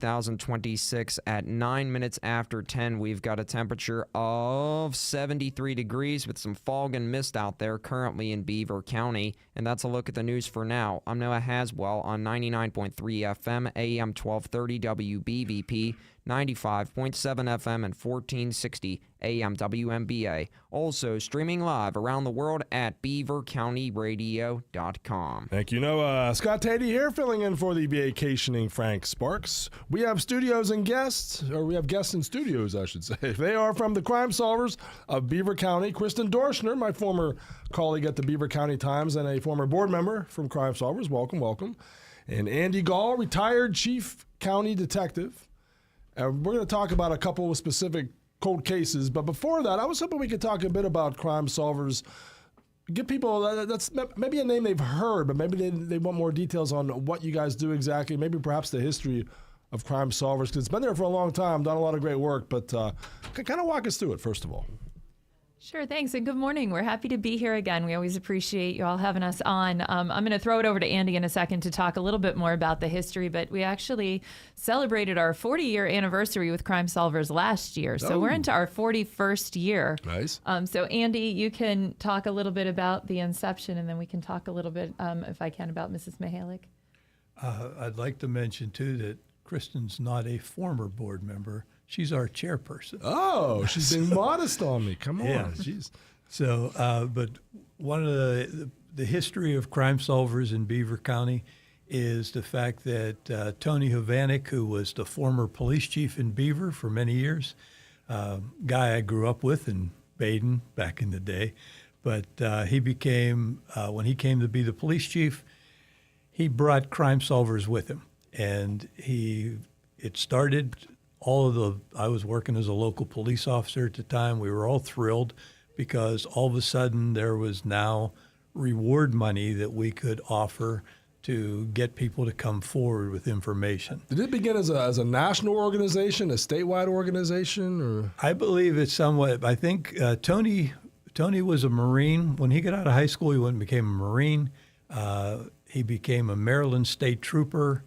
2026 at 9 minutes after 10. We've got a temperature of 73 degrees with some fog and mist out there currently in Beaver County. And that's a look at the news for now. I'm Noah Haswell on 99.3 FM, AM 1230 WBVP, 95.7 FM and 1460 AM WMBA. Also streaming live around the world at beavercountyradio.com. Thank you, Noah. Scott Tady here, filling in for the vacationing Frank Sparks. We have studios and guests, or we have guests in studios, I should say. They are from the Crime Solvers of Beaver County. Kristen Dorschner, my former colleague at the Beaver County Times and a former board member from Crime Solvers. Welcome, welcome. And Andy Gall, retired chief county detective. We're going to talk about a couple of specific cold cases, but before that, I was hoping we could talk a bit about Crime Solvers. Give people, that's maybe a name they've heard, but maybe they want more details on what you guys do exactly, maybe perhaps the history of Crime Solvers, because it's been there for a long time, done a lot of great work, but kind of walk us through it, first of all. Sure, thanks, and good morning. We're happy to be here again. We always appreciate you all having us on. I'm going to throw it over to Andy in a second to talk a little bit more about the history, but we actually celebrated our 40-year anniversary with Crime Solvers last year, so we're into our 41st year. Nice. So Andy, you can talk a little bit about the inception, and then we can talk a little bit, if I can, about Mrs. Mihalik. I'd like to mention, too, that Kristen's not a former board member. She's our chairperson. Oh, she's being modest on me. Come on. Yeah. Jeez. So, but one of the history of Crime Solvers in Beaver County is the fact that Tony Hovanek, who was the former police chief in Beaver for many years, guy I grew up with in Baden back in the day, but he became, when he came to be the police chief, he brought Crime Solvers with him. And it started... I was working as a local police officer at the time. We were all thrilled because all of a sudden there was now reward money that we could offer to get people to come forward with information. Did it begin as a national organization, a statewide organization, or? I believe it's somewhat. I think Tony was a Marine. When he got out of high school, he went and became a Marine. He became a Maryland State Trooper.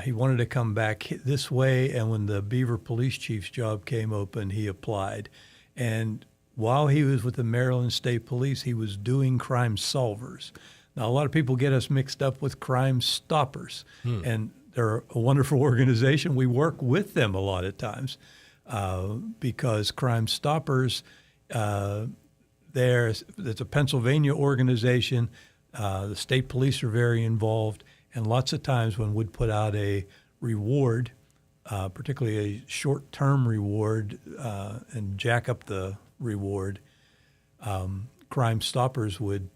He wanted to come back this way, and when the Beaver Police Chief's job came open, he applied. And while he was with the Maryland State Police, he was doing Crime Solvers. Now, a lot of people get us mixed up with Crime Stoppers, and they're a wonderful organization. We work with them a lot of times because Crime Stoppers, it's a Pennsylvania organization. The state police are very involved. And lots of times when we'd put out a reward, particularly a short-term reward, and jack up the reward, Crime Stoppers would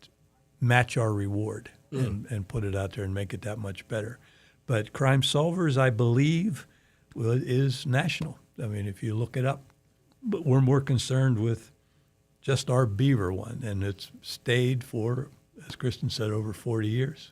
match our reward and put it out there and make it that much better. But Crime Solvers, I believe, is national. I mean, if you look it up. But we're more concerned with just our Beaver one, and it's stayed for, as Kristen said, over 40 years.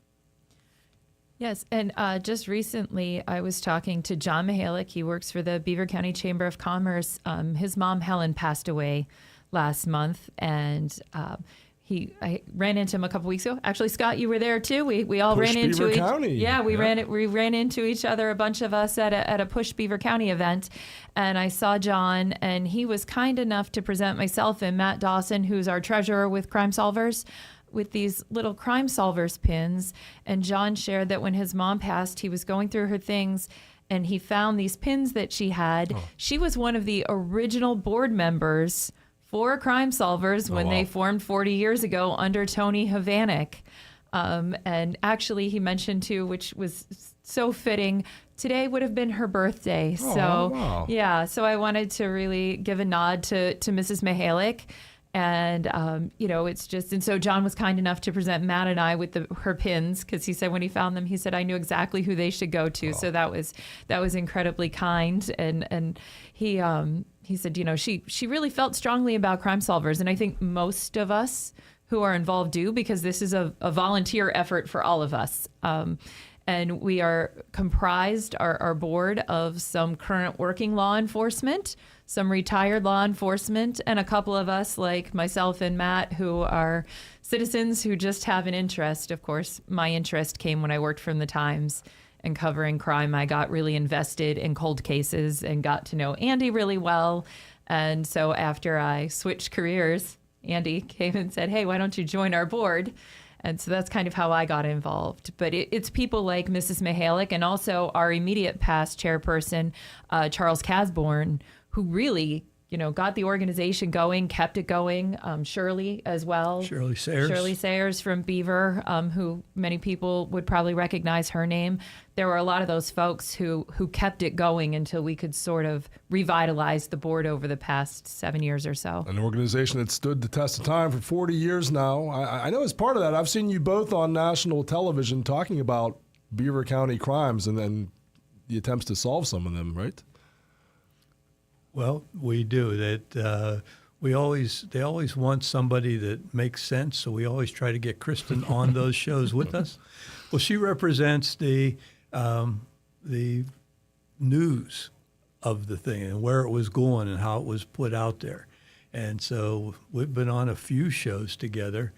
Yes, and just recently I was talking to John Mihalik. He works for the Beaver County Chamber of Commerce. His mom, Helen, passed away last month, and I ran into him a couple weeks ago. Actually, Scott, you were there too. We all ran into Beaver County. Yeah, we ran into each other, a bunch of us at a Push Beaver County event, and I saw John, and he was kind enough to present myself and Matt Dawson, who's our treasurer with Crime Solvers, with these little Crime Solvers pins. And John shared that when his mom passed, he was going through her things and he found these pins that she had. Oh. She was one of the original board members for Crime Solvers when they formed 40 years ago under Tony Hovanek. And actually he mentioned too, which was so fitting, today would have been her birthday. Yeah, so I wanted to really give a nod to Mrs. Mihalik. And, it's just, and so John was kind enough to present Matt and I with her pins, because he said when he found them, he said, I knew exactly who they should go to. Oh. So that was incredibly kind. And he said, she really felt strongly about Crime Solvers. And I think most of us who are involved do, because this is a volunteer effort for all of us. And we are comprised, our board, of some current working law enforcement, some retired law enforcement, and a couple of us, like myself and Matt, who are citizens who just have an interest. Of course, my interest came when I worked from the Times and covering crime, I got really invested in cold cases and got to know Andy really well. And so after I switched careers, Andy came and said, hey, why don't you join our board? And so that's kind of how I got involved. But it's people like Mrs. Mihalik and also our immediate past chairperson, Charles Casborn, who really, got the organization going, kept it going. Shirley as well. Shirley Sayers. Shirley Sayers from Beaver, who many people would probably recognize her name. There were a lot of those folks who kept it going until we could sort of revitalize the board over the past 7 years or so. An organization that stood the test of time for 40 years now. I know as part of that, I've seen you both on national television talking about Beaver County crimes and then the attempts to solve some of them, right? Well, we do. They always want somebody that makes sense, so we always try to get Kristen on those shows with us. Well, she represents the news of the thing and where it was going and how it was put out there. And so we've been on a few shows together.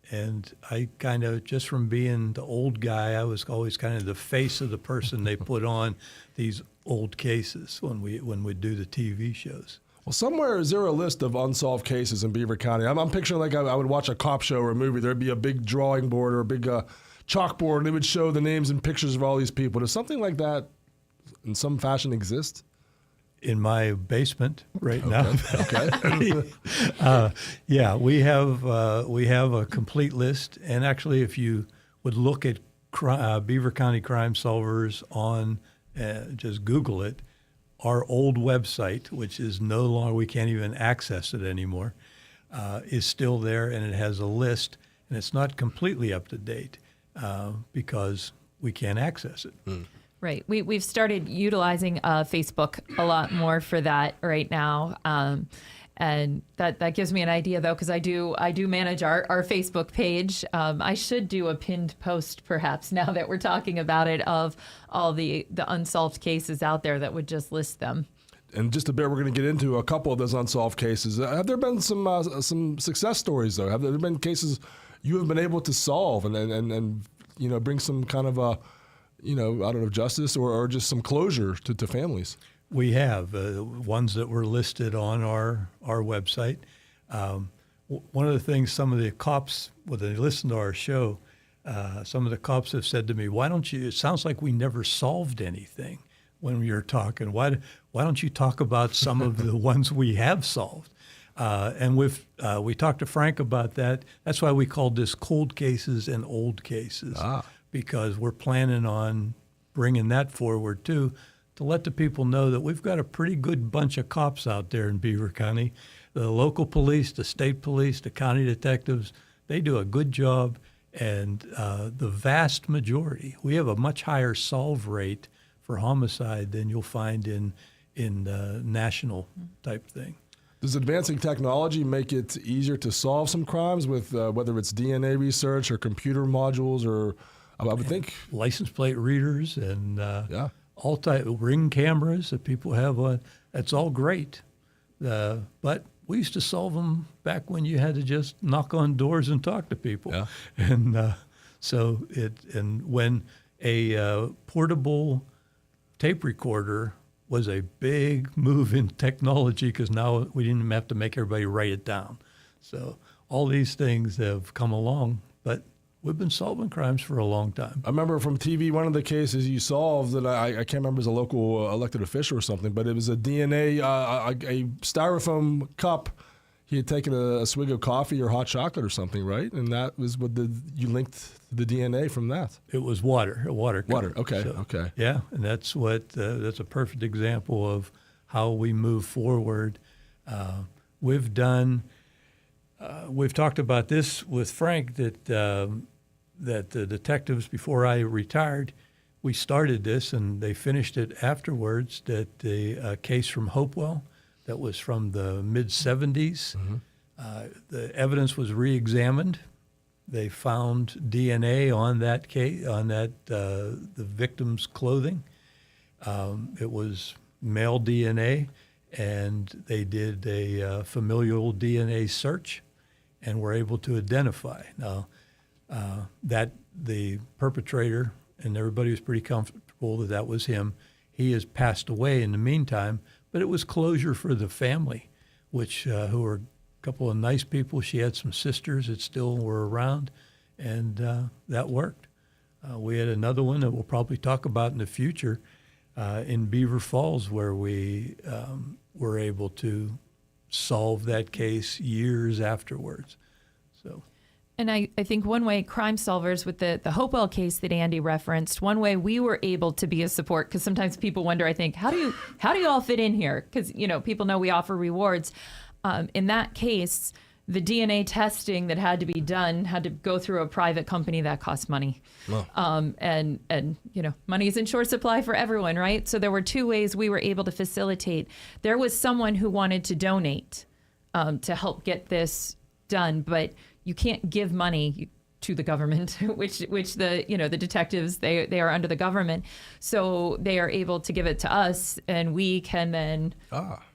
And I kind of, just from being the old guy, I was always kind of the face of the person they put on these old cases when we do the TV shows. Well, somewhere is there a list of unsolved cases in Beaver County? I'm picturing like I would watch a cop show or a movie. There'd be a big drawing board or a big chalkboard, and they would show the names and pictures of all these people. Does something like that in some fashion exist? In my basement right now. Okay. Yeah, we have a complete list, and actually, if you would look at Beaver County Crime Solvers on, just Google it, our old website, which is no longer, we can't even access it anymore, is still there, and it has a list, and it's not completely up to date because we can't access it. Right. We've started utilizing Facebook a lot more for that right now. And that gives me an idea, though, because I do manage our Facebook page. I should do a pinned post, perhaps, now that we're talking about it, of all the unsolved cases out there that would just list them. And just a bit, we're going to get into a couple of those unsolved cases. Have there been some success stories, though? Have there been cases you have been able to solve and bring some kind of I don't know, justice or just some closure to families? We have ones that were listed on our website. One of the things some of the cops, when they listen to our show, some of the cops have said to me, "Why don't you? It sounds like we never solved anything when you're talking. Why don't you talk about some of the ones we have solved?" And we talked to Frank about that. That's why we called this cold cases and old cases, because we're planning on bringing that forward too, to let the people know that we've got a pretty good bunch of cops out there in Beaver County. The local police, the state police, the county detectives, they do a good job. And the vast majority, we have a much higher solve rate for homicide than you'll find in national type thing. Does advancing technology make it easier to solve some crimes with whether it's DNA research or computer modules or I would think license plate readers and all type ring cameras that people have on? That's all great, but we used to solve them back when you had to just knock on doors and talk to people, and when a portable tape recorder was a big move in technology, because now we didn't have to make everybody write it down. So all these things have come along, but we've been solving crimes for a long time. I remember from TV, one of the cases you solved that I can't remember as a local elected official or something, but it was a DNA, a styrofoam cup. He had taken a swig of coffee or hot chocolate or something, right? And that was what you linked the DNA from that. It was water, a water cup. Water, okay, okay. Yeah, and that's a perfect example of how we move forward. We've talked about this with Frank, that the detectives, before I retired, we started this and they finished it afterwards, that the case from Hopewell, that was from the mid-'70s. The evidence was re-examined. They found DNA on that case, on the victim's clothing. It was male DNA, and they did a familial DNA search and were able to identify. Now, that the perpetrator and everybody was pretty comfortable that that was him. He has passed away in the meantime, but it was closure for the family, which who were a couple of nice people. She had some sisters that still were around, and that worked. We had another one that we'll probably talk about in the future in Beaver Falls, where we were able to solve that case years afterwards. So. And I think one way Crime Solvers, with the Hopewell case that Andy referenced, one way we were able to be a support, because sometimes people wonder, I think, how do you all fit in here? Because, people know we offer rewards. In that case, the DNA testing that had to be done had to go through a private company that cost money. Oh. And money is in short supply for everyone, right? So there were two ways we were able to facilitate. There was someone who wanted to donate to help get this done, but you can't give money to the government, which the detectives, they are under the government. So they are able to give it to us, and we can then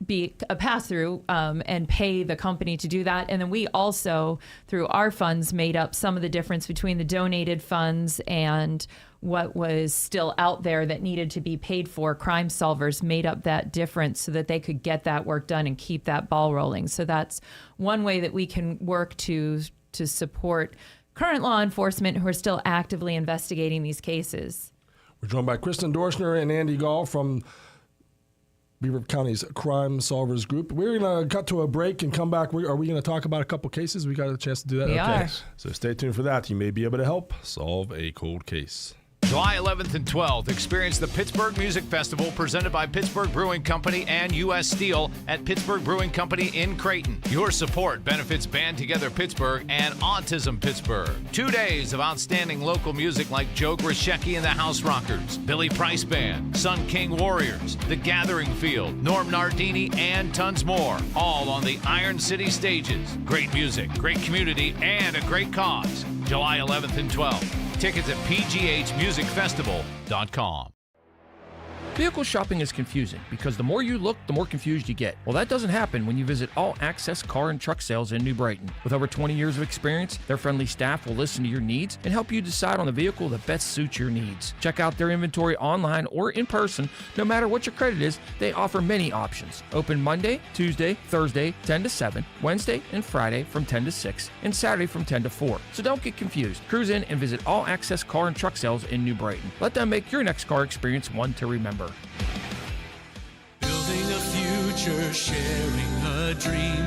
be a pass-through and pay the company to do that. And then we also, through our funds, made up some of the difference between the donated funds and what was still out there that needed to be paid for. Crime Solvers made up that difference so that they could get that work done and keep that ball rolling. So that's one way that we can work to support current law enforcement who are still actively investigating these cases. We're joined by Kristen Dorschner and Andy Gall from Beaver County's Crime Solvers Group. We're going to cut to a break and come back. Are we going to talk about a couple cases? We got a chance to do that? We are. So stay tuned for that. You may be able to help solve a cold case. July 11th and 12th, experience the Pittsburgh Music Festival presented by Pittsburgh Brewing Company and U.S. Steel at Pittsburgh Brewing Company in Creighton. Your support benefits Band Together Pittsburgh and Autism Pittsburgh. 2 days of outstanding local music like Joe Grishecki and the House Rockers, Billy Price Band, Sun King Warriors, The Gathering Field, Norm Nardini, and tons more, all on the Iron City stages. Great music, great community, and a great cause. July 11th and 12th. Tickets at pghmusicfestival.com. Vehicle shopping is confusing because the more you look, the more confused you get. Well, that doesn't happen when you visit All Access Car and Truck Sales in New Brighton. With over 20 years of experience, their friendly staff will listen to your needs and help you decide on the vehicle that best suits your needs. Check out their inventory online or in person. No matter what your credit is, they offer many options. Open Monday, Tuesday, Thursday, 10 to 7, Wednesday and Friday from 10 to 6, and Saturday from 10 to 4. So don't get confused. Cruise in and visit All Access Car and Truck Sales in New Brighton. Let them make your next car experience one to remember. Building a future, sharing a dream,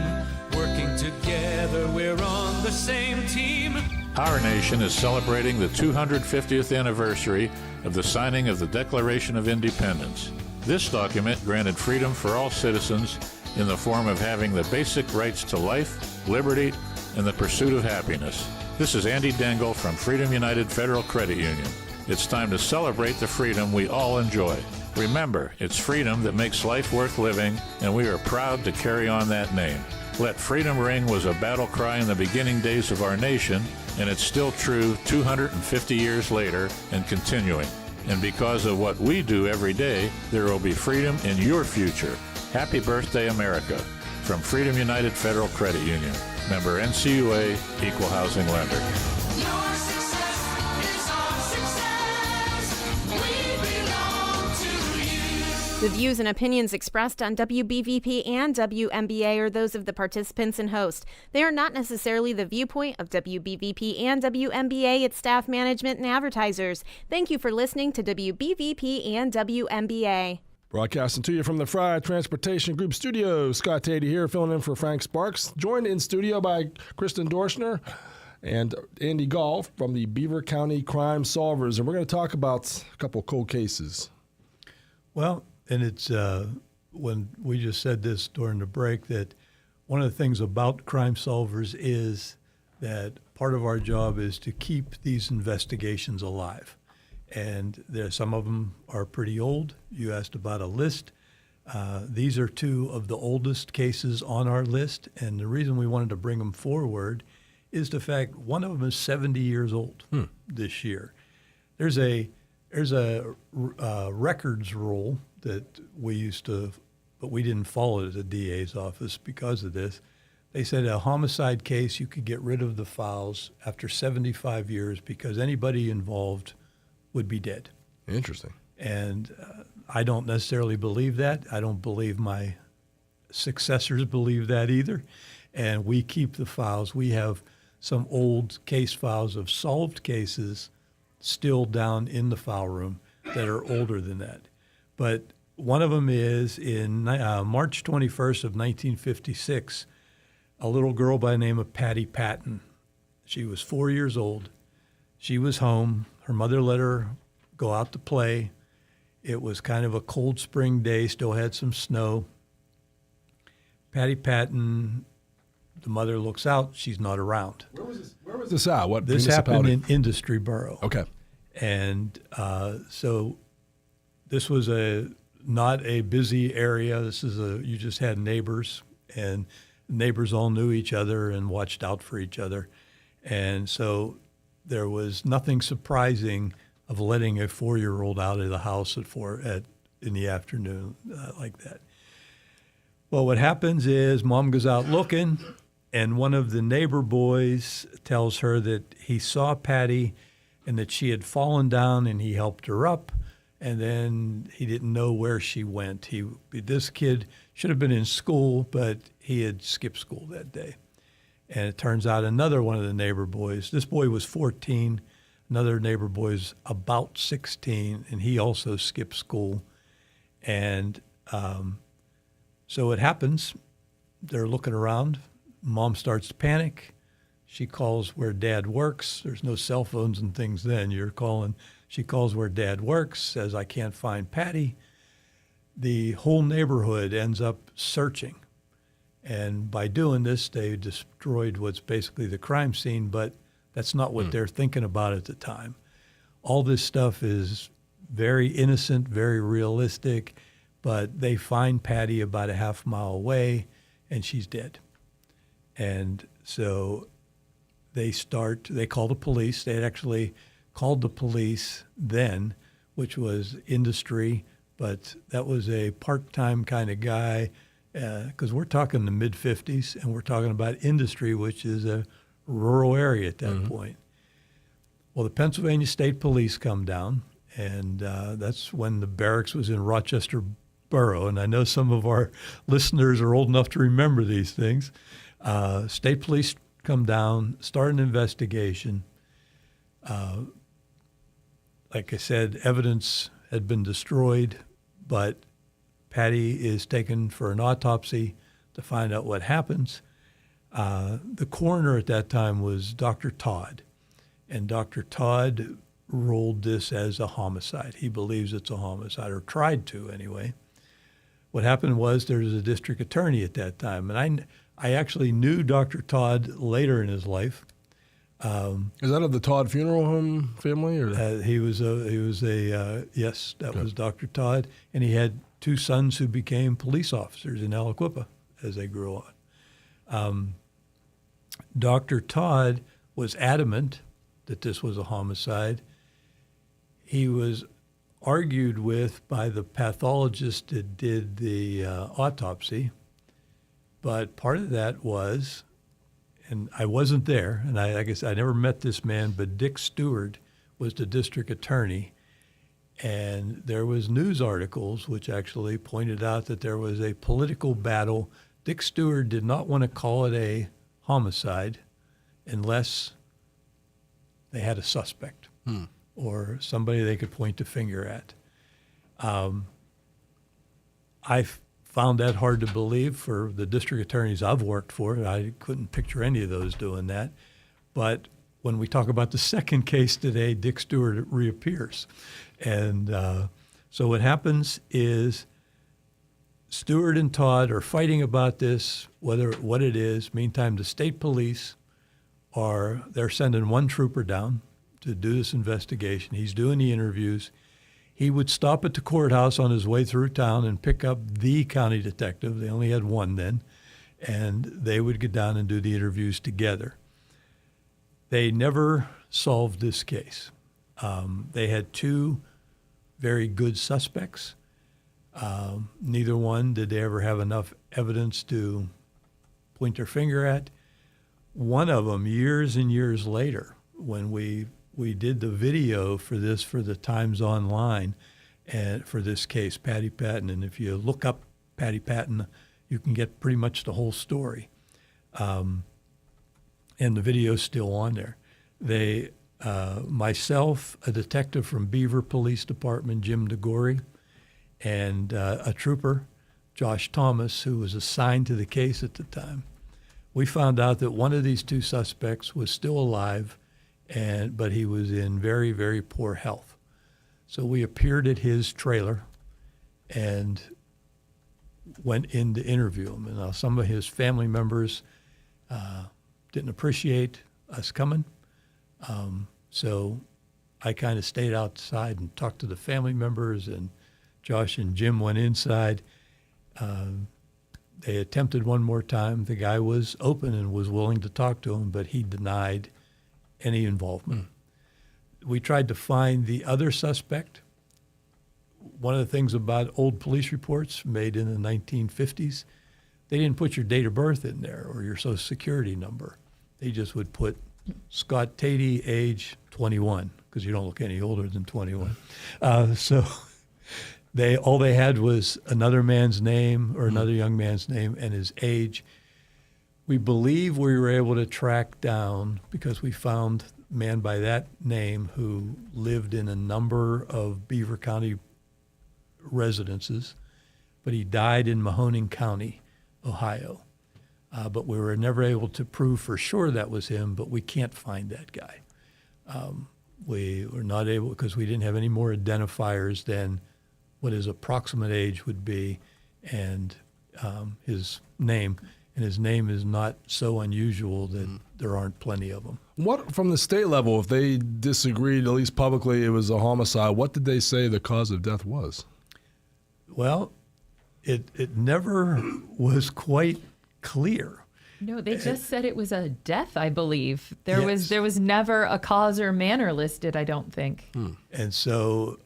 working together, we're on the same team. Our nation is celebrating the 250th anniversary of the signing of the Declaration of Independence. This document granted freedom for all citizens in the form of having the basic rights to life, liberty, and the pursuit of happiness. This is Andy Dengel from Freedom United Federal Credit Union. It's time to celebrate the freedom we all enjoy. Remember, it's freedom that makes life worth living, and we are proud to carry on that name. Let freedom ring was a battle cry in the beginning days of our nation, and it's still true 250 years later and continuing. And because of what we do every day, there will be freedom in your future. Happy birthday, America. From Freedom United Federal Credit Union. Member NCUA, Equal Housing Lender. The views and opinions expressed on WBVP and WMBA are those of the participants and host. They are not necessarily the viewpoint of WBVP and WMBA, its staff, management, and advertisers. Thank you for listening to WBVP and WMBA. Broadcasting to you from the Fry Transportation Group studios. Scott Tady here, filling in for Frank Sparks. Joined in studio by Kristen Dorschner and Andy Gall from the Beaver County Crime Solvers. And we're going to talk about a couple of cold cases. Well, and it's when we just said this during the break that one of the things about Crime Solvers is that part of our job is to keep these investigations alive. And some of them are pretty old. You asked about a list. These are two of the oldest cases on our list. And the reason we wanted to bring them forward is the fact one of them is 70 years old this year. There's a records rule that we used to, but we didn't follow it at the DA's office because of this. They said a homicide case, you could get rid of the files after 75 years because anybody involved would be dead. Interesting. And I don't necessarily believe that. I don't believe my successors believe that either. And we keep the files. We have some old case files of solved cases still down in the file room that are older than that. But one of them is in March 21st of 1956, a little girl by the name of Patty Patton. She was 4 years old. She was home. Her mother let her go out to play. It was kind of a cold spring day, still had some snow. Patty Patton, the mother looks out, she's not around. Where was this at? What This happened municipality? in Industry Borough. Okay. And so this was not a busy area. You just had neighbors, and neighbors all knew each other and watched out for each other. And so there was nothing surprising of letting a 4-year-old out of the house in the afternoon like that. Well, what happens is Mom goes out looking, and one of the neighbor boys tells her that he saw Patty and that she had fallen down, and he helped her up, and then he didn't know where she went. This kid should have been in school, but he had skipped school that day. And it turns out another one of the neighbor boys, this boy was 14, another neighbor boy is about 16, and he also skipped school. And so it happens. They're looking around. Mom starts to panic. She calls where Dad works. There's no cell phones and things then. She calls where Dad works, says, I can't find Patty. The whole neighborhood ends up searching. And by doing this, they destroyed what's basically the crime scene, but that's not what they're thinking about at the time. All this stuff is very innocent, very realistic, but they find Patty about a half mile away, and she's dead. And so they call the police. They had actually called the police then, which was Industry, but that was a part-time kind of guy, because we're talking the mid-50s, and we're talking about Industry, which is a rural area at that point. Well, the Pennsylvania State Police come down, and that's when the barracks was in Rochester Borough, and I know some of our listeners are old enough to remember these things. State Police come down, start an investigation. Like I said, evidence had been destroyed, but Patty is taken for an autopsy to find out what happens. The coroner at that time was Dr. Todd, and Dr. Todd ruled this as a homicide. He believes it's a homicide, or tried to anyway. What happened was there was a district attorney at that time, and I actually knew Dr. Todd later in his life. Is that of the Todd Funeral Home family? Or? Yes, that was Dr. Todd. And he had 2 sons who became police officers in Aliquippa as they grew on. Dr. Todd was adamant that this was a homicide. He was argued with by the pathologist that did the autopsy. But part of that was, and I wasn't there, and I guess I never met this man, but Dick Stewart was the district attorney. And there was news articles which actually pointed out that there was a political battle. Dick Stewart did not want to call it a homicide unless they had a suspect or somebody they could point the finger at. I found that hard to believe for the district attorneys I've worked for. I couldn't picture any of those doing that. But when we talk about the second case today, Dick Stewart reappears. And so what happens is Stewart and Todd are fighting about this, what it is. Meantime, the state police they're sending one trooper down to do this investigation. He's doing the interviews. He would stop at the courthouse on his way through town and pick up the county detective. They only had one then. And they would get down and do the interviews together. They never solved this case. They had 2 very good suspects. Neither one did they ever have enough evidence to point their finger at. One of them, years and years later, when we we did the video for this for the Times Online, and for this case, Patty Patton. And if you look up Patty Patton, you can get pretty much the whole story. And the video's still on there. They, myself, a detective from Beaver Police Department, Jim DeGory, and a trooper, Josh Thomas, who was assigned to the case at the time, we found out that one of these two suspects was still alive, but he was in very, very poor health. So we appeared at his trailer and went in to interview him. And some of his family members didn't appreciate us coming. So I kind of stayed outside and talked to the family members, and Josh and Jim went inside. They attempted one more time. The guy was open and was willing to talk to him, but he denied any involvement. We tried to find the other suspect. One of the things about old police reports made in the 1950s, they didn't put your date of birth in there or your social security number. They just would put Scott Tatey, age 21, because you don't look any older than 21. So all they had was another man's name or another young man's name and his age. We believe we were able to track down, because we found a man by that name who lived in a number of Beaver County residences, but he died in Mahoning County, Ohio. But we were never able to prove for sure that was him, but we can't find that guy. We were not able, because we didn't have any more identifiers than what his approximate age would be and his name. And his name is not so unusual that there aren't plenty of them. What, from the state level, if they disagreed, at least publicly, it was a homicide, what did they say the cause of death was? Well, it never was quite clear. No, they just said it was a death, I believe. There Yes. was never a cause or manner listed, I don't think. And so,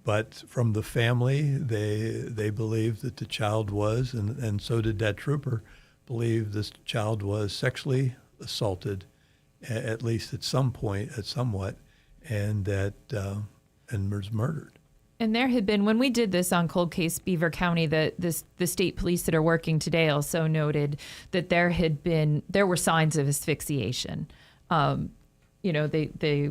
but from the family, they believed that the child was, and so did that trooper, believe this child was sexually assaulted, at least at some point, somewhat, and that and was murdered. And there had been, when we did this on Cold Case Beaver County, the state police that are working today also noted that there were signs of asphyxiation. They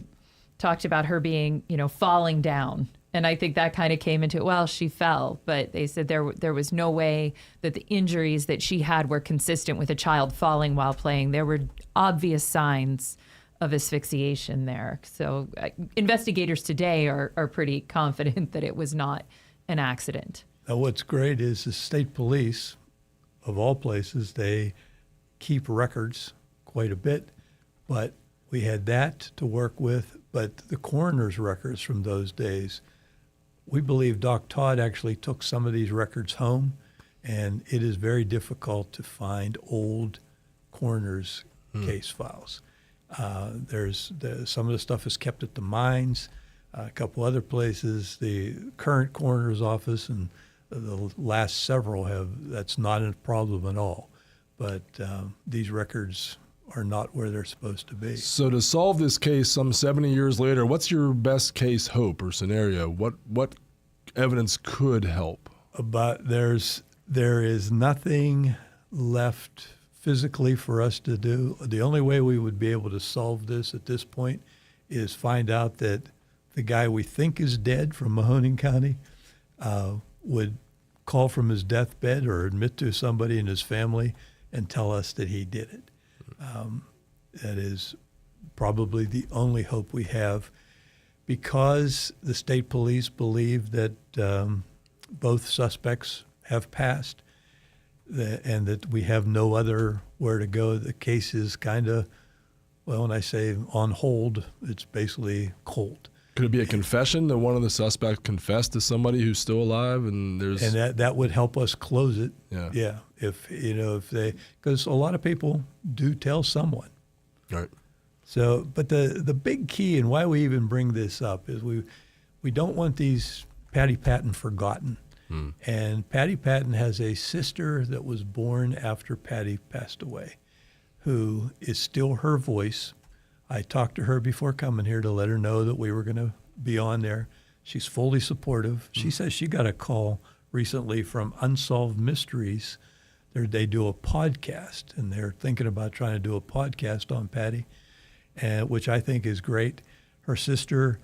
talked about her being, falling down. And I think that kind of came into it. Well, she fell, but they said there was no way that the injuries that she had were consistent with a child falling while playing. There were obvious signs of asphyxiation there. So investigators today are pretty confident that it was not an accident. Now, what's great is the state police, of all places, they keep records quite a bit, but we had that to work with. But the coroner's records from those days, we believe Doc Todd actually took some of these records home, and it is very difficult to find old coroner's case files. Some of the stuff is kept at the mines, a couple other places. The current coroner's office and the last several that's not a problem at all. But these records are not where they're supposed to be. So to solve this case some 70 years later, what's your best case hope or scenario? What evidence could help? There is nothing left physically for us to do. The only way we would be able to solve this at this point is find out that the guy we think is dead from Mahoning County would call from his deathbed or admit to somebody in his family and tell us that he did it. That is probably the only hope we have, because the state police believe that both suspects have passed, and that we have no other where to go. The case is kind of, well, when I say on hold, it's basically cold. Could it be a confession that one of the suspects confessed to somebody who's still alive, and that would help us close it. Yeah. If because a lot of people do tell someone. Right. So, but the big key and why we even bring this up is we don't want these Patty Patton forgotten. And Patty Patton has a sister that was born after Patty passed away, who is still her voice I talked to her before coming here to let her know that we were going to be on there. She's fully supportive. She says she got a call recently from Unsolved Mysteries. They do a podcast, and they're thinking about trying to do a podcast on Patty, which I think is great. Her sister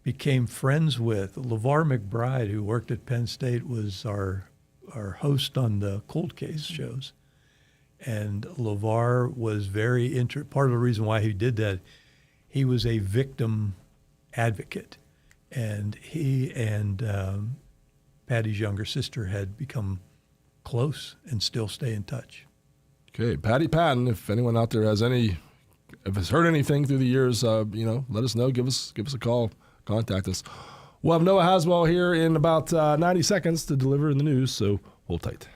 became friends with LeVar McBride, who worked at Penn State, was our host on the cold case shows. And LeVar was part of the reason why he did that, he was a victim advocate. And he and Patty's younger sister had become close and still stay in touch. Okay, Patty Patton, if anyone out there has heard anything through the years, let us know. Give us a call. Contact us. We'll have Noah Haswell here in about 90 seconds to deliver the news, so hold tight.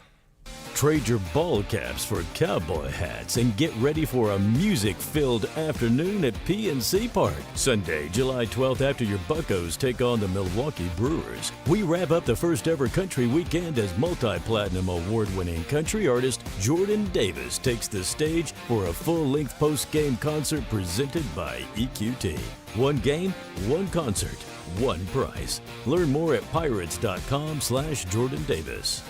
Trade your ball caps for cowboy hats and get ready for a music-filled afternoon at PNC Park. Sunday, July 12th, after your Buccos take on the Milwaukee Brewers. We wrap up the first ever country weekend as multi-platinum award-winning country artist Jordan Davis takes the stage for a full-length post-game concert presented by EQT. One game, one concert, one price. Learn more at pirates.com/Jordan Davis.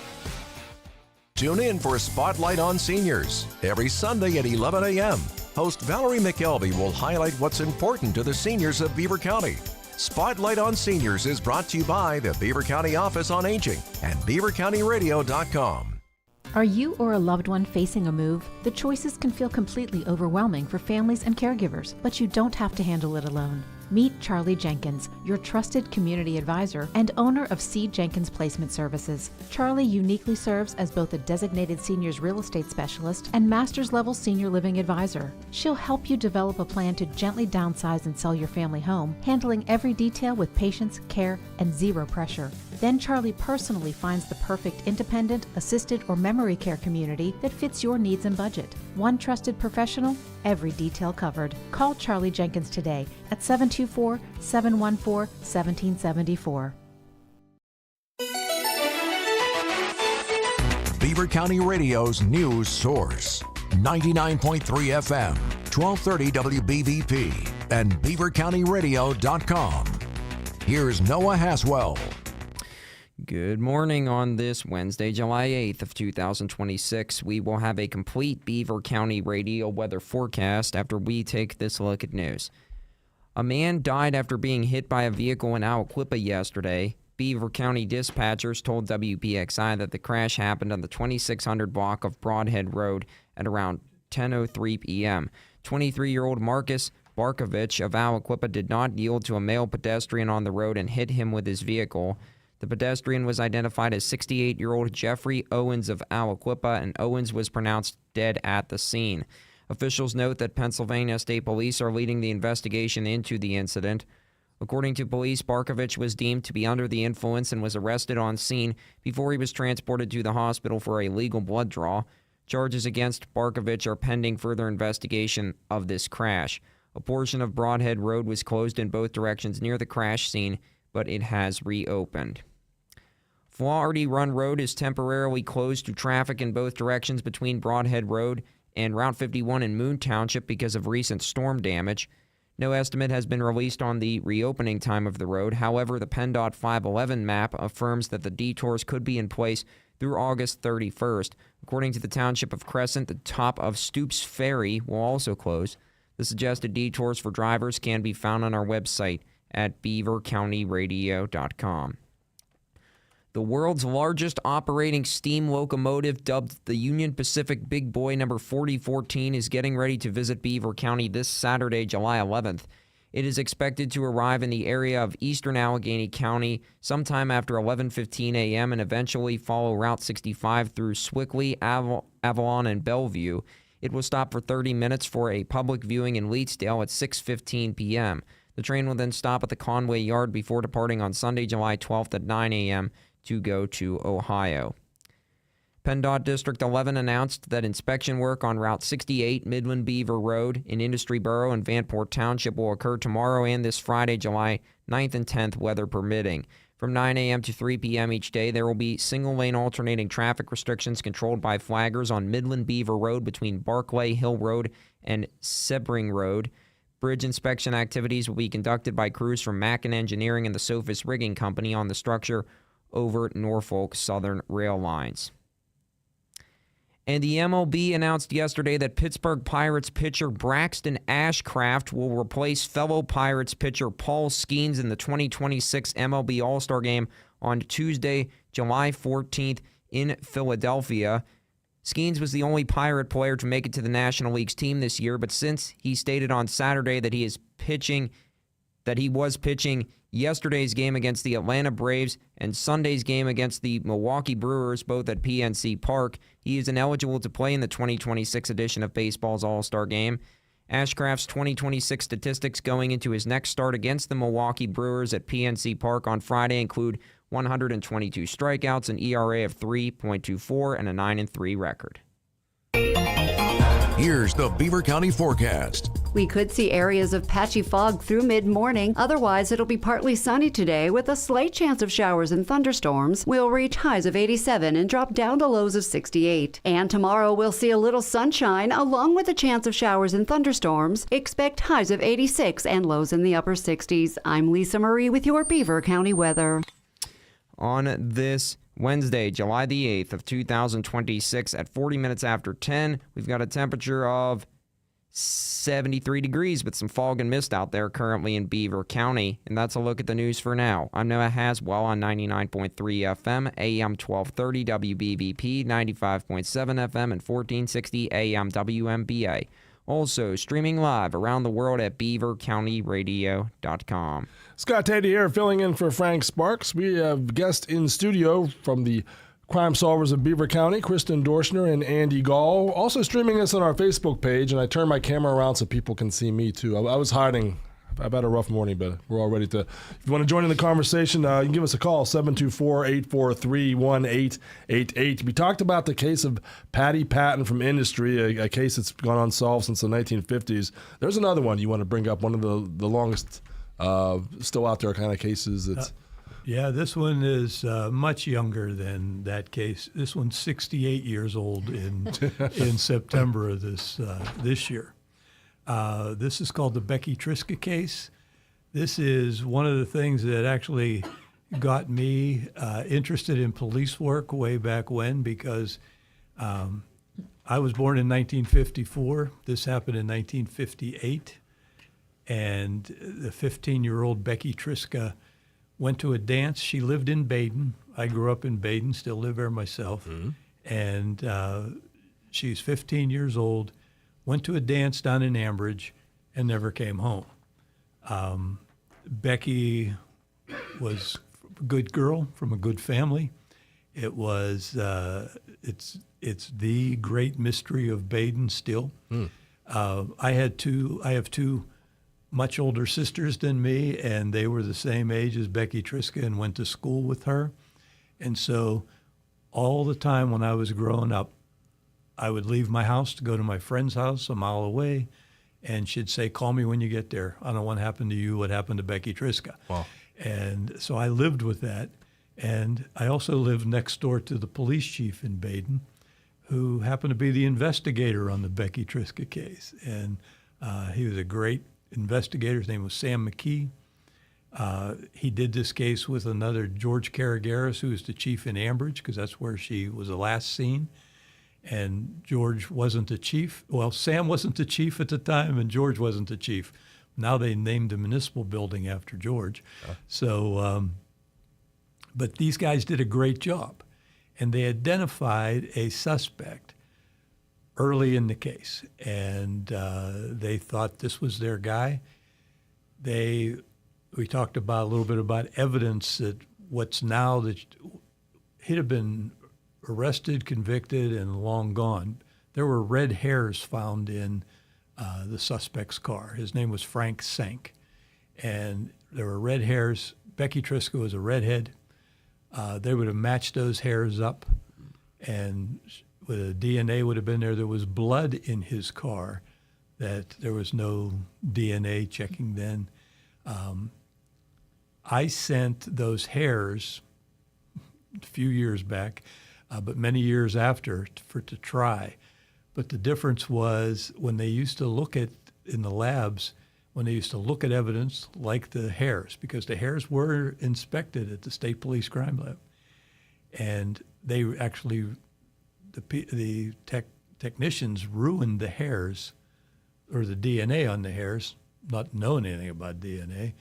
Tune in for Spotlight on Seniors every Sunday at 11 a.m. Host Valerie McKelvey will highlight what's important to the seniors of Beaver County. Spotlight on Seniors is brought to you by the Beaver County Office on Aging and beavercountyradio.com. Are you or a loved one facing a move? The choices can feel completely overwhelming for families and caregivers, but you don't have to handle it alone. Meet Charlie Jenkins, your trusted community advisor and owner of C. Jenkins Placement Services. Charlie uniquely serves as both a designated seniors real estate specialist and master's level senior living advisor. She'll help you develop a plan to gently downsize and sell your family home, handling every detail with patience, care, and zero pressure. Then Charlie personally finds the perfect independent, assisted, or memory care community that fits your needs and budget. One trusted professional, every detail covered. Call Charlie Jenkins today at 724-714-1774. Beaver County Radio's news source. 99.3 FM, 1230 WBVP, and beavercountyradio.com. Here's Noah Haswell. Good morning on this Wednesday, July 8th of 2026. We will have a complete Beaver County radio weather forecast after we take this look at news. A man died after being hit by a vehicle in Aliquippa yesterday. Beaver County dispatchers told WPXI that the crash happened on the 2600 block of Broadhead Road at around 10:03 p.m. 23-year-old Marcus Barkovich of Aliquippa did not yield to a male pedestrian on the road and hit him with his vehicle. The pedestrian was identified as 68-year-old Jeffrey Owens of Aliquippa, and Owens was pronounced dead at the scene. Officials note that Pennsylvania State Police are leading the investigation into the incident. According to police, Barkovich was deemed to be under the influence and was arrested on scene before he was transported to the hospital for a legal blood draw. Charges against Barkovich are pending further investigation of this crash. A portion of Broadhead Road was closed in both directions near the crash scene, but it has reopened. Flaherty Run Road is temporarily closed to traffic in both directions between Broadhead Road and Route 51 in Moon Township because of recent storm damage. No estimate has been released on the reopening time of the road. However, the PennDOT 511 map affirms that the detours could be in place through August 31st. According to the Township of Crescent, the top of Stoops Ferry will also close. The suggested detours for drivers can be found on our website at beavercountyradio.com. The world's largest operating steam locomotive, dubbed the Union Pacific Big Boy number 4014, is getting ready to visit Beaver County this Saturday, July 11th. It is expected to arrive in the area of eastern Allegheny County sometime after 11:15 a.m. and eventually follow Route 65 through Swickley, Avalon, and Bellevue. It will stop for 30 minutes for a public viewing in Leetsdale at 6:15 p.m. The train will then stop at the Conway Yard before departing on Sunday, July 12th at 9 a.m. to go to Ohio. PennDOT District 11 announced that inspection work on Route 68, Midland Beaver Road in Industry Borough and Vanport Township will occur tomorrow and this Friday, July 9th and 10th, weather permitting. From 9 a.m. to 3 p.m. each day, there will be single-lane alternating traffic restrictions controlled by flaggers on Midland Beaver Road between Barclay Hill Road and Sebring Road, Bridge inspection activities will be conducted by crews from Mackin Engineering and the Sophis Rigging Company on the structure over Norfolk Southern rail lines. And the MLB announced yesterday that Pittsburgh Pirates pitcher Braxton Ashcraft will replace fellow Pirates pitcher Paul Skeens in the 2026 MLB All-Star Game on Tuesday, July 14th in Philadelphia. Skeens was the only Pirate player to make it to the National League's team this year, but since he stated on Saturday that he was pitching yesterday's game against the Atlanta Braves and Sunday's game against the Milwaukee Brewers, both at PNC Park, he is ineligible to play in the 2026 edition of baseball's All-Star Game. Ashcraft's 2026 statistics going into his next start against the Milwaukee Brewers at PNC Park on Friday include 122 strikeouts, an ERA of 3.24, and a 9-3 record. Here's the Beaver County forecast. We could see areas of patchy fog through mid-morning. Otherwise, it'll be partly sunny today with a slight chance of showers and thunderstorms. We'll reach highs of 87 and drop down to lows of 68. And tomorrow, we'll see a little sunshine along with a chance of showers and thunderstorms. Expect highs of 86 and lows in the upper 60s. I'm Lisa Marie with your Beaver County weather. On this Wednesday, July the 8th of 2026 at 40 minutes after 10, we've got a temperature of 73 degrees with some fog and mist out there currently in Beaver County. And that's a look at the news for now. I'm Noah Haswell on 99.3 FM, AM 1230 WBVP, 95.7 FM, and 1460 AM WMBA. Also, streaming live around the world at beavercountyradio.com. Scott Tady here, filling in for Frank Sparks. We have guests in studio from the Crime Solvers of Beaver County, Kristen Dorschner and Andy Gall. Also streaming us on our Facebook page, and I turned my camera around so people can see me too. I was hiding. I've had a rough morning, but we're all ready to. If you want to join in the conversation, you can give us a call, 724-843-1888. We talked about the case of Patty Patton from Industry, a case that's gone unsolved since the 1950s. There's another one you want to bring up, one of the longest still out there kind of cases. That's Yeah, this one is much younger than that case. This one's 68 years old in September of this year. This is called the Becky Triska case. This is one of the things that actually got me interested in police work way back when, because I was born in 1954. This happened in 1958. And the 15-year-old Becky Triska went to a dance. She lived in Baden. I grew up in Baden, still live there myself. Mm-hmm. And she's 15 years old, went to a dance down in Ambridge, and never came home. Becky was a good girl from a good family. It was it's the great mystery of Baden still. Mm. I have two much older sisters than me, and they were the same age as Becky Triska and went to school with her. And so all the time when I was growing up, I would leave my house to go to my friend's house a mile away, and she'd say, "Call me when you get there. I don't know what happened to you, what happened to Becky Triska." Wow. And so I lived with that. And I also lived next door to the police chief in Baden, who happened to be the investigator on the Becky Triska case. And he was a great investigator. His name was Sam McKee. He did this case with another George Carragaris, who was the chief in Ambridge, because that's where she was last seen. And George wasn't the chief. Well, Sam wasn't the chief at the time, and George wasn't the chief. Now they named the municipal building after George. So, but these guys did a great job. And they identified a suspect early in the case, and they thought this was their guy. We talked about a little bit about evidence that what's now that he'd have been arrested, convicted, and long gone. There were red hairs found in the suspect's car. His name was Frank Sank, and there were red hairs. Becky Triska was a redhead. They would have matched those hairs up, and the DNA would have been there. There was blood in his car that there was no DNA checking then. I sent those hairs a few years back, but many years after to try. But the difference was when they used to look at in the labs, when they used to look at evidence like the hairs, because the hairs were inspected at the State Police Crime Lab. And they actually, the technicians ruined the hairs or the DNA on the hairs, not knowing anything about DNA,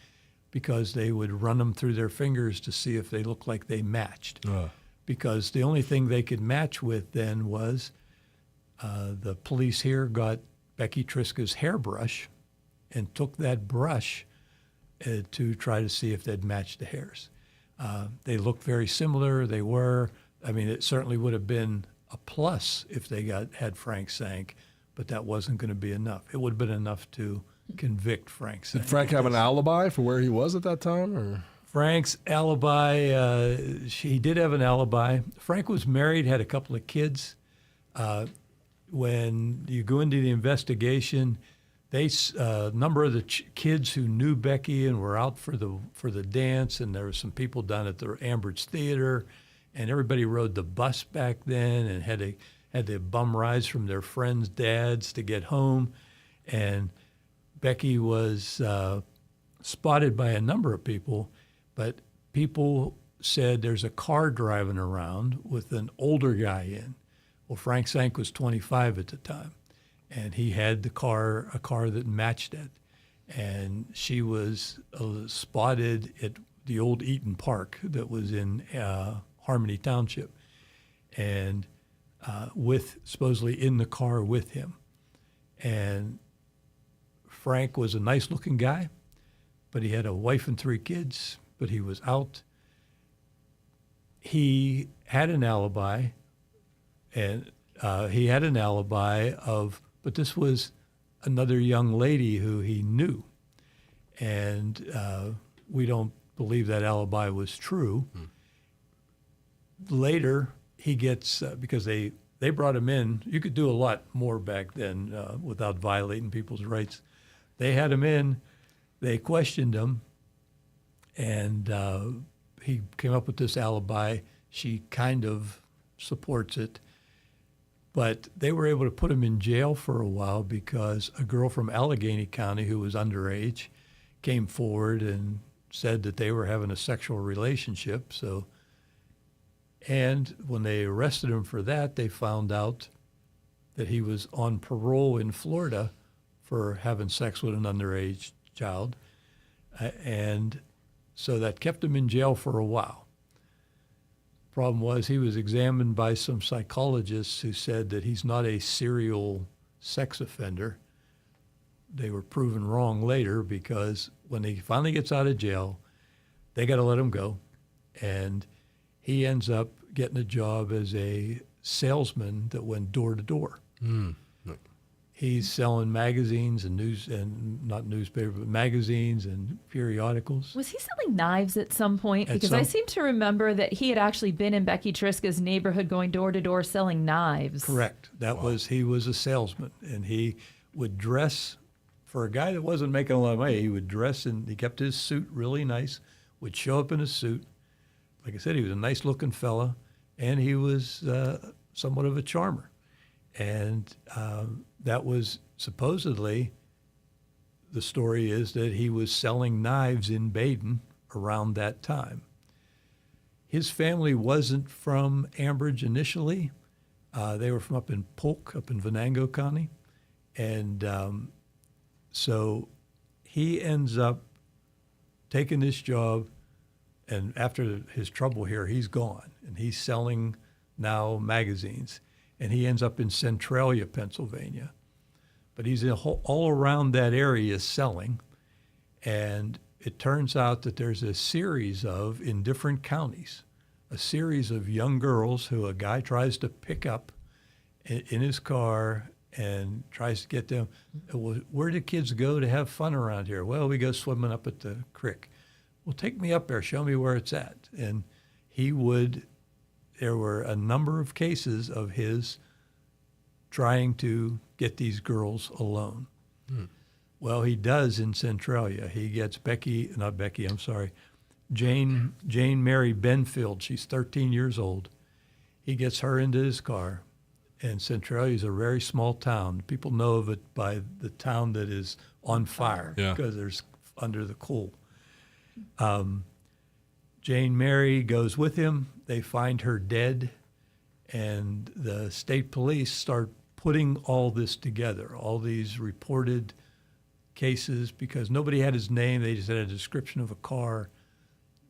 because they would run them through their fingers to see if they looked like they matched. Because the only thing they could match with then was the police here got Becky Triska's hairbrush and took that brush to try to see if they'd match the hairs. They looked very similar. They were. I mean, it certainly would have been a plus if they had Frank Sank, but that wasn't going to be enough. It would have been enough to convict Frank Sank. Did Frank have an alibi for where he was at that time? Or? Frank's alibi, he did have an alibi. Frank was married, had a couple of kids. When you go into the investigation, a number of the kids who knew Becky and were out for the dance, and there were some people down at the Ambridge Theater, and everybody rode the bus back then and had to bum rides from their friends' dads to get home. And Becky was spotted by a number of people, but people said there's a car driving around with an older guy in. Well, Frank Sank was 25 at the time, and he had a car that matched it. And she was spotted at the old Eaton Park that was in Harmony Township, and supposedly in the car with him. And Frank was a nice-looking guy, but he had a wife and 3 kids, but he was out. He had an alibi, and but this was another young lady who he knew. And we don't believe that alibi was true. Later, he gets, because they brought him in, you could do a lot more back then without violating people's rights. They had him in, they questioned him, and he came up with this alibi. She kind of supports it. But they were able to put him in jail for a while because a girl from Allegheny County who was underage came forward and said that they were having a sexual relationship. And when they arrested him for that, they found out that he was on parole in Florida for having sex with an underage child. And so that kept him in jail for a while. Problem was he was examined by some psychologists who said that he's not a serial sex offender. They were proven wrong later because when he finally gets out of jail, they got to let him go. And he ends up getting a job as a salesman that went door to door. He's selling magazines and not newspapers, but magazines and periodicals. Was he selling knives at some point? Because I seem to remember that he had actually been in Becky Triska's neighborhood going door to door selling knives. Correct. He was a salesman, and he would dress, for a guy that wasn't making a lot of money, he would dress and he kept his suit really nice, would show up in his suit. Like I said, he was a nice looking fella, and he was somewhat of a charmer. And that was supposedly, the story is that he was selling knives in Baden around that time. His family wasn't from Ambridge initially. They were from up in Polk, up in Venango County. And so he ends up taking this job, and after his trouble here, he's gone. And he's selling now magazines. And he ends up in Centralia, Pennsylvania. But he's all around that area selling. And it turns out that there's a series in different counties, a series of young girls who a guy tries to pick up in his car and tries to get them. Well, where do kids go to have fun around here? Well, we go swimming up at the creek. Well, take me up there. Show me where it's at. And there were a number of cases of his trying to get these girls alone. Well, he does in Centralia. He gets Jane Mary Benfield. She's 13 years old. He gets her into his car, And Centralia is a very small town. People know of it by the town that is on fire because there's under the coal. Jane Mary goes with him. They find her dead, and the state police start putting all this together, all these reported cases, because nobody had his name. They just had a description of a car.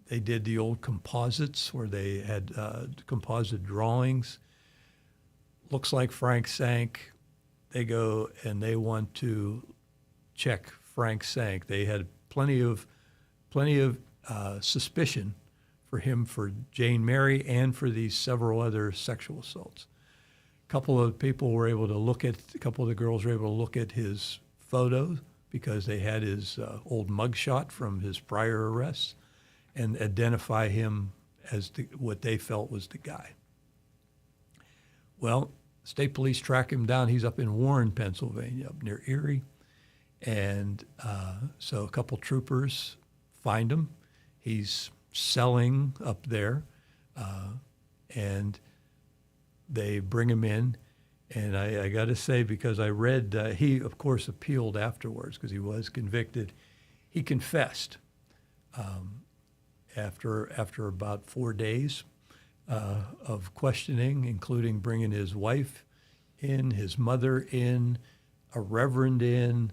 They did the old composites where they had composite drawings. Looks like Frank sank. They go and they want to check Frank sank. They had plenty of suspicion for him for Jane Mary and for these several other sexual assaults. A couple of the girls were able to look at his photos because they had his old mugshot from his prior arrests and identify him as what they felt was the guy. Well, state police track him down. He's up in Warren, Pennsylvania, up near Erie. And so a couple troopers find him. He's selling up there, and they bring him in. And I got to say, because I read, he, of course, appealed afterwards because he was convicted. He confessed after about 4 days of questioning, including bringing his wife in, his mother in, a reverend in,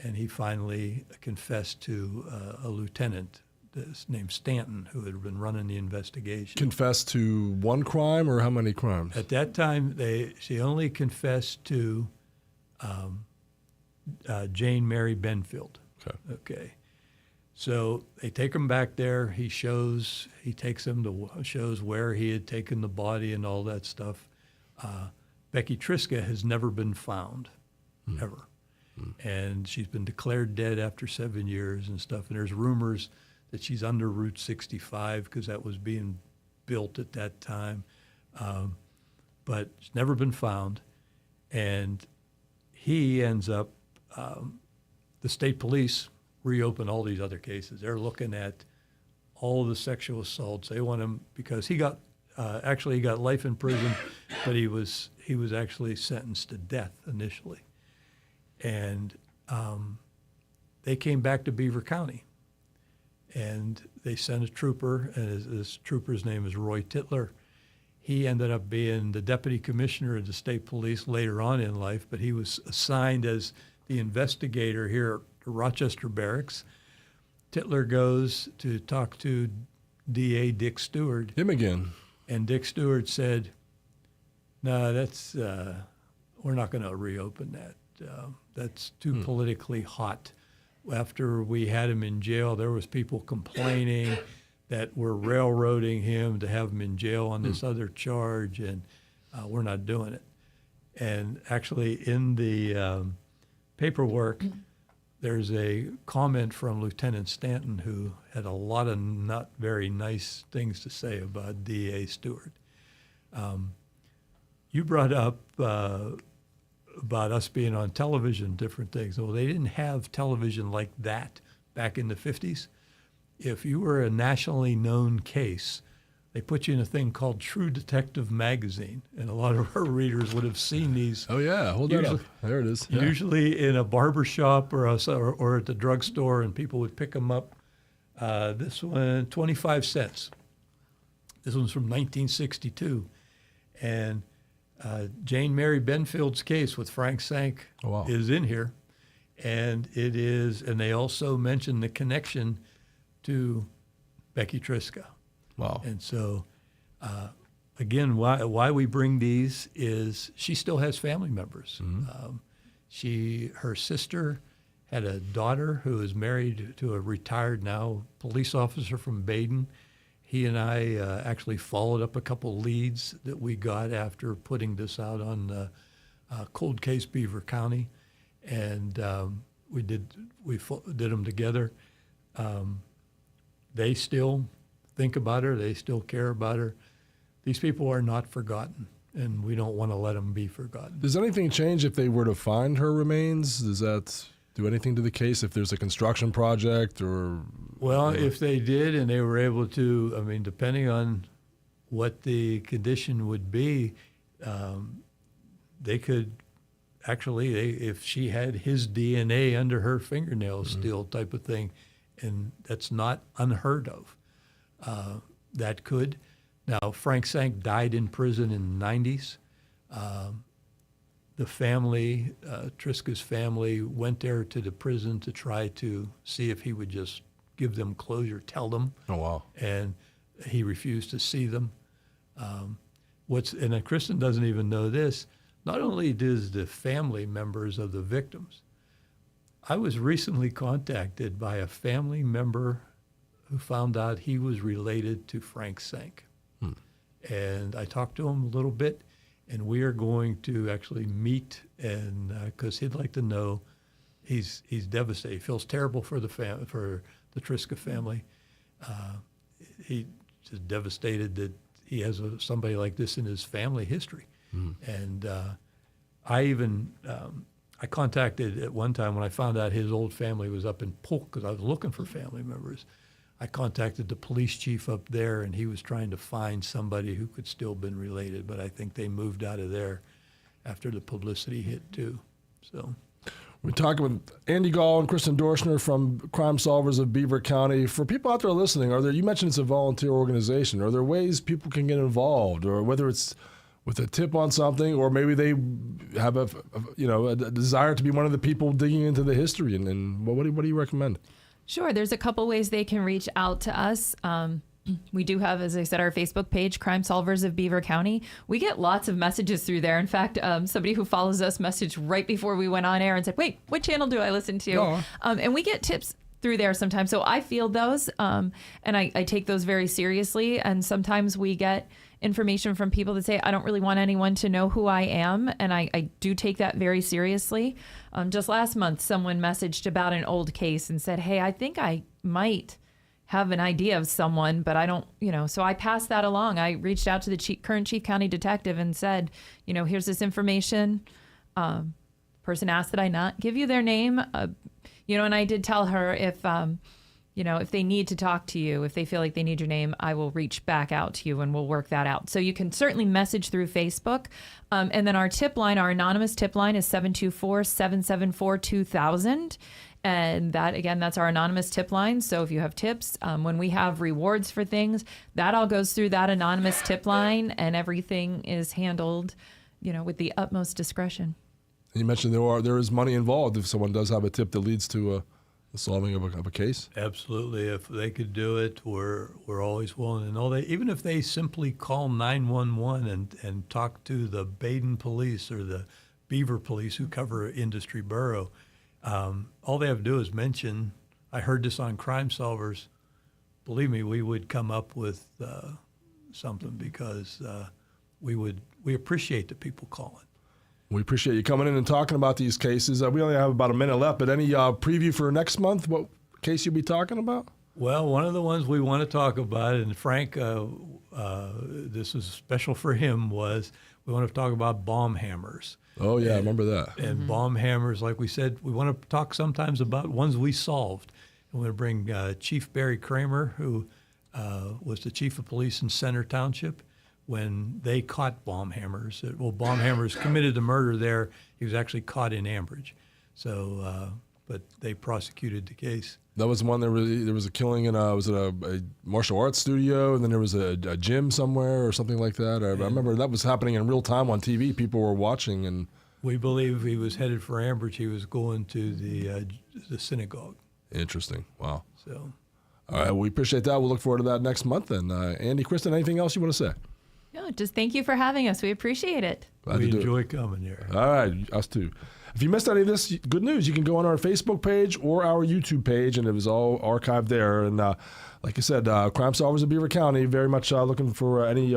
and he finally confessed to a lieutenant named Stanton, who had been running the investigation. Confessed to one crime or how many crimes? At that time, she only confessed to Jane Mary Benfield. Okay. So they take him back there. He takes him to shows where he had taken the body and all that stuff. Becky Triska has never been found, ever. And she's been declared dead after 7 years and stuff. And there's rumors that she's under Route 65 because that was being built at that time. But she's never been found. And he ends up, the state police reopen all these other cases. They're looking at all of the sexual assaults. They want him, because he got life in prison, but he was actually sentenced to death initially. And they came back to Beaver County, and they sent a trooper, and this trooper's name is Roy Titler. He ended up being the deputy commissioner of the state police later on in life, but he was assigned as the investigator here at Rochester Barracks. Titler goes to talk to DA Dick Stewart. Him again. And Dick Stewart said, "No, that's we're not going to reopen that. That's too politically hot." After we had him in jail, there was people complaining that we're railroading him to have him in jail on this other charge, and we're not doing it. And actually, in the paperwork, there's a comment from Lieutenant Stanton, who had a lot of not very nice things to say about D.A. Stewart. You brought up about us being on television, different things. Well, they didn't have television like that back in the 50s. If you were a nationally known case, they put you in a thing called True Detective magazine, and a lot of our readers would have seen these. Oh yeah, hold that up. There it is. Yeah. Usually in a barber shop or at the drugstore, and people would pick them up. This one, 25 cents. This one's from 1962, and Jane Mary Benfield's case with Frank Sank is in here, and it is. And they also mention the connection to Becky Triska. Wow. And so, again, why we bring these is she still has family members. Her sister had a daughter who is married to a retired now police officer from Baden. He and I actually followed up a couple leads that we got after putting this out on Cold Case Beaver County, and we did them together. They still think about her. They still care about her. These people are not forgotten, and we don't want to let them be forgotten. Does anything change if they were to find her remains? Does that do anything to the case if there's a construction project or? Well, if they did and they were able to, I mean, depending on what the condition would be, they could actually, if she had his DNA under her fingernails still type of thing, and that's not unheard of. That could. Now, Frank Sank died in prison in the 90s. The family, Triska's family, went there to the prison to try to see if he would just give them closure, tell them. Oh, wow. And he refused to see them. And Kristen doesn't even know this. Not only does the family members of the victims, I was recently contacted by a family member who found out he was related to Frank Sank. And I talked to him a little bit, and we are going to actually meet, and because he'd like to know, he's devastated. He feels terrible for the Triska family. He's just devastated that he has somebody like this in his family history. And I contacted at one time when I found out his old family was up in Polk, because I was looking for family members. I contacted the police chief up there, and he was trying to find somebody who could still been related, but I think they moved out of there after the publicity hit too. So we're talking with Andy Gall and Kristen Dorschner from Crime Solvers of Beaver County. For people out there listening, you mentioned it's a volunteer organization. Are there ways people can get involved, or whether it's with a tip on something, or maybe they have a desire to be one of the people digging into the history? And what do you recommend? Sure. There's a couple ways they can reach out to us. We do have, as I said, our Facebook page, Crime Solvers of Beaver County. We get lots of messages through there. In fact, somebody who follows us messaged right before we went on air and said, wait, what channel do I listen to? Oh. And we get tips through there sometimes. So I field those, and I take those very seriously. And sometimes we get information from people that say, I don't really want anyone to know who I am. And I do take that very seriously. Just last month, someone messaged about an old case and said, hey, I think I might have an idea of someone, but I don't, so I passed that along. I reached out to the current chief county detective and said, here's this information. Person asked that I not give you their name, and I did tell her if they need to talk to you, if they feel like they need your name, I will reach back out to you and we'll work that out. So you can certainly message through Facebook. And then our tip line, our anonymous tip line is 724-774-2000. And that, again, that's our anonymous tip line. So if you have tips, when we have rewards for things, that all goes through that anonymous tip line, and everything is handled, with the utmost discretion. And you mentioned there is money involved if someone does have a tip that leads to the solving of a case. Absolutely. If they could do it, we're always willing to know that. Even if they simply call 911 and talk to the Baden police or the Beaver police who cover Industry Borough, all they have to do is mention, I heard this on Crime Solvers. Believe me, we would come up with something, because we appreciate the people calling. We appreciate you coming in and talking about these cases. We only have about a minute left, but any preview for next month? What case you'll be talking about? Well, one of the ones we want to talk about, and Frank, this is special for him, was we want to talk about bomb hammers. Oh, yeah, I remember that. And bomb hammers, like we said, we want to talk sometimes about ones we solved. And we're going to bring Chief Barry Kramer, who was the chief of police in Center Township when they caught bomb hammers. Bomb hammers committed the murder there. He was actually caught in Ambridge. So, but they prosecuted the case. That was one there was a killing in was it a martial arts studio, and then there was a gym somewhere or something like that. I remember that was happening in real time on TV. People were watching, and we believe he was headed for Ambridge. He was going to the synagogue. Interesting. Wow. So, all right, we appreciate that. We'll look forward to that next month. And Andy, Kristen, anything else you want to say? No, just thank you for having us. We appreciate it. We enjoy coming here. All right, us too. If you missed any of this, good news. You can go on our Facebook page or our YouTube page, and it was all archived there. And like I said, Crime Solvers of Beaver County, very much looking for any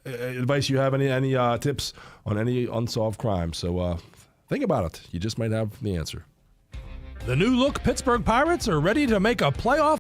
advice you have, any tips on any unsolved crime. So think about it. You just might have the answer. The new look Pittsburgh Pirates are ready to make a playoff